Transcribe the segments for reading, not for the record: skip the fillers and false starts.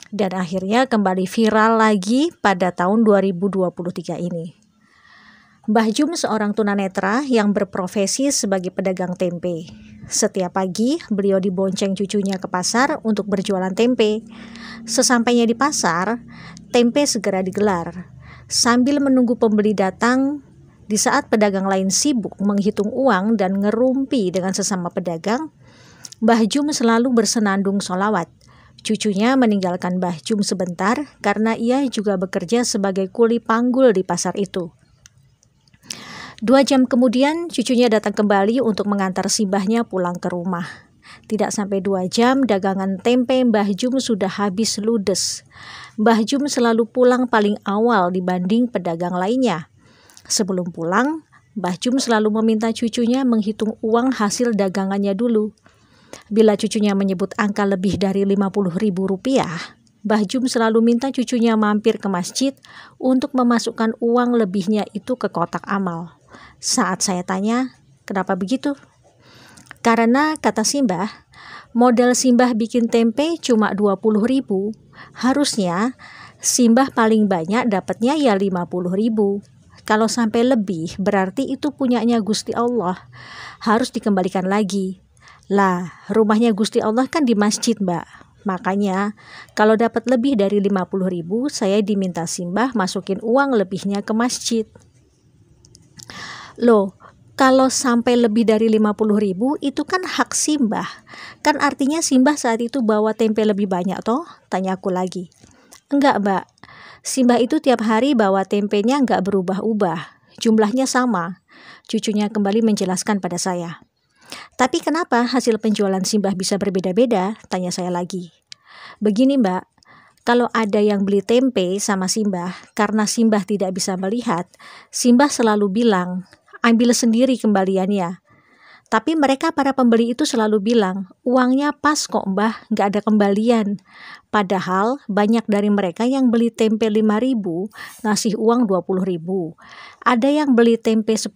dan akhirnya kembali viral lagi pada tahun 2023 ini. Mbah Jum seorang tunanetra yang berprofesi sebagai pedagang tempe. Setiap pagi, beliau dibonceng cucunya ke pasar untuk berjualan tempe. Sesampainya di pasar, tempe segera digelar. Sambil menunggu pembeli datang, di saat pedagang lain sibuk menghitung uang dan ngerumpi dengan sesama pedagang, Mbah Jum selalu bersenandung sholawat. Cucunya meninggalkan Mbah Jum sebentar karena ia juga bekerja sebagai kuli panggul di pasar itu. 2 jam kemudian cucunya datang kembali untuk mengantar si mbahnya pulang ke rumah. Tidak sampai 2 jam dagangan tempe Mbah Jum sudah habis ludes. Mbah Jum selalu pulang paling awal dibanding pedagang lainnya. Sebelum pulang, Mbah Jum selalu meminta cucunya menghitung uang hasil dagangannya dulu. Bila cucunya menyebut angka lebih dari Rp50.000, Mbah Jum selalu minta cucunya mampir ke masjid untuk memasukkan uang lebihnya itu ke kotak amal. Saat saya tanya, kenapa begitu? Karena kata Simbah, modal Simbah bikin tempe cuma 20.000, harusnya Simbah paling banyak dapatnya ya 50.000. Kalau sampai lebih berarti itu punyanya Gusti Allah, harus dikembalikan lagi. Lah, rumahnya Gusti Allah kan di masjid, Mbak. Makanya kalau dapat lebih dari 50.000, saya diminta Simbah masukin uang lebihnya ke masjid. Loh, kalau sampai lebih dari 50.000 itu kan hak Simbah. Kan artinya Simbah saat itu bawa tempe lebih banyak toh? Tanya aku lagi. Enggak, Mbak. Simbah itu tiap hari bawa tempenya enggak berubah-ubah. Jumlahnya sama. Cucunya kembali menjelaskan pada saya. Tapi kenapa hasil penjualan Simbah bisa berbeda-beda? Tanya saya lagi. Begini, Mbak. Kalau ada yang beli tempe sama Simbah, karena Simbah tidak bisa melihat, Simbah selalu bilang, ambil sendiri kembaliannya. Tapi mereka para pembeli itu selalu bilang, uangnya pas kok Mbah, nggak ada kembalian. Padahal banyak dari mereka yang beli tempe 5.000, ngasih uang 20.000. Ada yang beli tempe 10.000,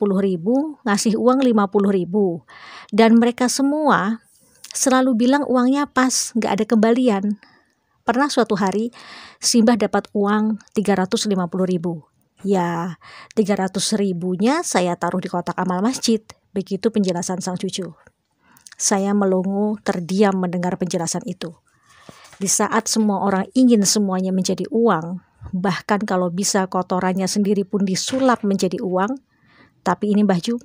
ngasih uang 50.000. Dan mereka semua selalu bilang uangnya pas, nggak ada kembalian. Pernah suatu hari, Simbah dapat uang 350.000. Ya, 300.000-nya saya taruh di kotak amal masjid. Begitu penjelasan sang cucu. Saya melongo terdiam mendengar penjelasan itu. Di saat semua orang ingin semuanya menjadi uang, bahkan kalau bisa kotorannya sendiri pun disulap menjadi uang, tapi ini Mbah Jum.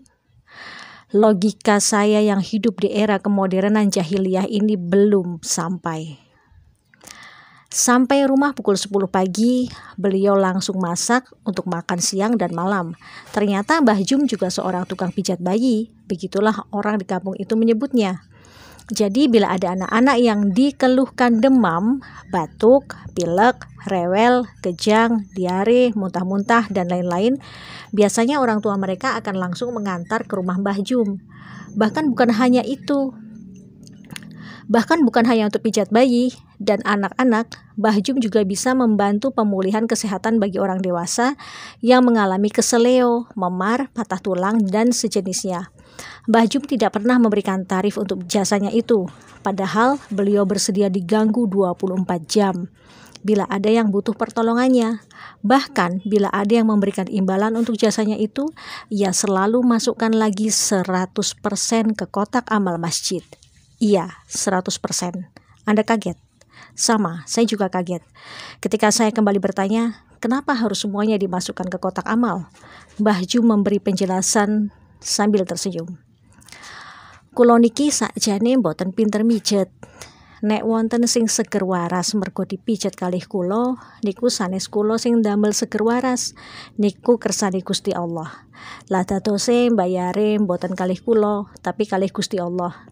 Logika saya yang hidup di era kemodernan jahiliyah ini belum sampai. Sampai rumah pukul 10 pagi, beliau langsung masak untuk makan siang dan malam. Ternyata Mbah Jum juga seorang tukang pijat bayi, begitulah orang di kampung itu menyebutnya. Jadi bila ada anak-anak yang dikeluhkan demam, batuk, pilek, rewel, kejang, diare, muntah-muntah, dan lain-lain, biasanya orang tua mereka akan langsung mengantar ke rumah Mbah Jum. Bahkan bukan hanya untuk pijat bayi dan anak-anak, Mbah Jum juga bisa membantu pemulihan kesehatan bagi orang dewasa yang mengalami keseleo, memar, patah tulang, dan sejenisnya. Mbah Jum tidak pernah memberikan tarif untuk jasanya itu, padahal beliau bersedia diganggu 24 jam bila ada yang butuh pertolongannya. Bahkan bila ada yang memberikan imbalan untuk jasanya itu, ia selalu masukkan lagi 100% ke kotak amal masjid. Iya, 100%. Anda kaget? Sama, saya juga kaget. Ketika saya kembali bertanya, kenapa harus semuanya dimasukkan ke kotak amal? Mbah Jum memberi penjelasan sambil tersenyum. Kula niki sakjane mboten pinter mijet. Nek wonten sing seger waras mergo dipijet kalih kula, niku sanes kula sing ndamel seger waras. Niku kersane Gusti Allah. Lah dadose mbayare mboten kalih kula, tapi kalih Gusti Allah.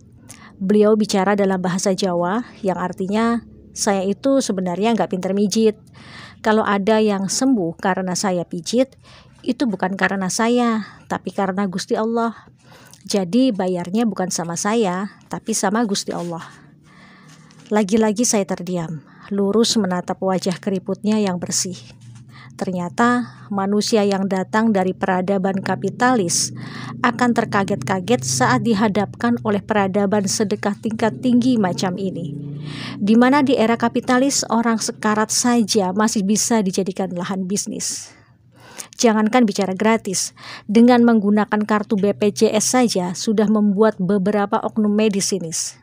Beliau bicara dalam bahasa Jawa yang artinya saya itu sebenarnya nggak pinter mijit. Kalau ada yang sembuh karena saya pijit, itu bukan karena saya, tapi karena Gusti Allah. Jadi bayarnya bukan sama saya, tapi sama Gusti Allah. Lagi-lagi saya terdiam, lurus menatap wajah keriputnya yang bersih. Ternyata manusia yang datang dari peradaban kapitalis akan terkaget-kaget saat dihadapkan oleh peradaban sedekah tingkat tinggi macam ini, di mana di era kapitalis orang sekarat saja masih bisa dijadikan lahan bisnis. Jangankan bicara gratis, dengan menggunakan kartu BPJS saja sudah membuat beberapa oknum medis sinis.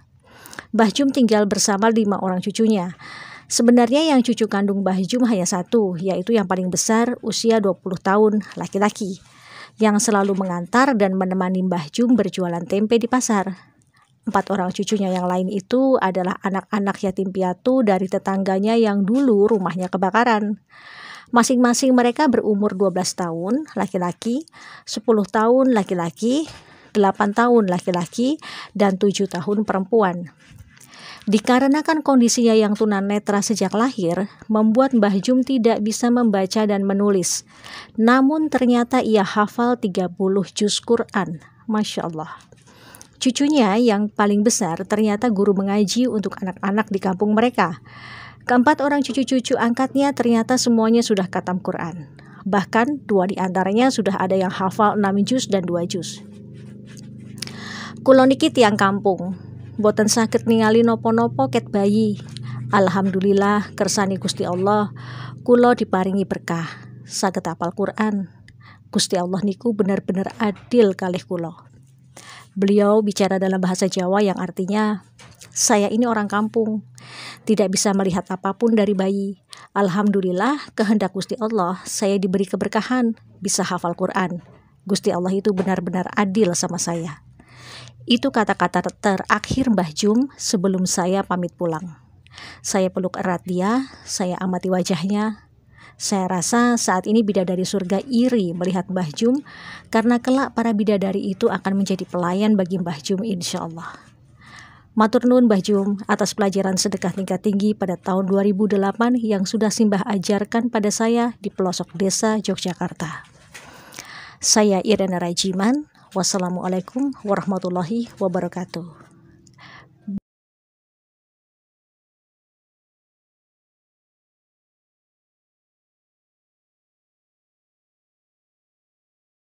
Mbah Jum tinggal bersama 5 orang cucunya. Sebenarnya yang cucu kandung Mbah Jum hanya satu, yaitu yang paling besar usia 20 tahun, laki-laki, yang selalu mengantar dan menemani Mbah Jum berjualan tempe di pasar. 4 orang cucunya yang lain itu adalah anak-anak yatim piatu dari tetangganya yang dulu rumahnya kebakaran. Masing-masing mereka berumur 12 tahun laki-laki, 10 tahun laki-laki, 8 tahun laki-laki, dan 7 tahun perempuan. Dikarenakan kondisinya yang tunanetra sejak lahir, membuat Mbah Jum tidak bisa membaca dan menulis. Namun ternyata ia hafal 30 juz Quran. Masya Allah. Cucunya yang paling besar ternyata guru mengaji untuk anak-anak di kampung mereka. Keempat orang cucu-cucu angkatnya ternyata semuanya sudah khatam Quran. Bahkan 2 di antaranya sudah ada yang hafal 6 juz dan 2 juz. Kulo niki tiang kampung. Boten saged ningali nopo-nopo ket bayi. Alhamdulillah kersani Gusti Allah kula diparingi berkah saged hafal Quran. Gusti Allah niku benar-benar adil kalih kula. Beliau bicara dalam bahasa Jawa yang artinya, saya ini orang kampung, tidak bisa melihat apapun dari bayi. Alhamdulillah kehendak Gusti Allah saya diberi keberkahan bisa hafal Quran. Gusti Allah itu benar-benar adil sama saya. Itu kata-kata terakhir Mbah Jum sebelum saya pamit pulang. Saya peluk erat dia, saya amati wajahnya. Saya rasa saat ini bidadari surga iri melihat Mbah Jum, karena kelak para bidadari itu akan menjadi pelayan bagi Mbah Jum insya Allah. Matur nuwun Mbah Jum atas pelajaran sedekah tingkat tinggi pada tahun 2008 yang sudah Simbah ajarkan pada saya di pelosok desa Yogyakarta. Saya Irena Rajiman. Wassalamualaikum warahmatullahi wabarakatuh.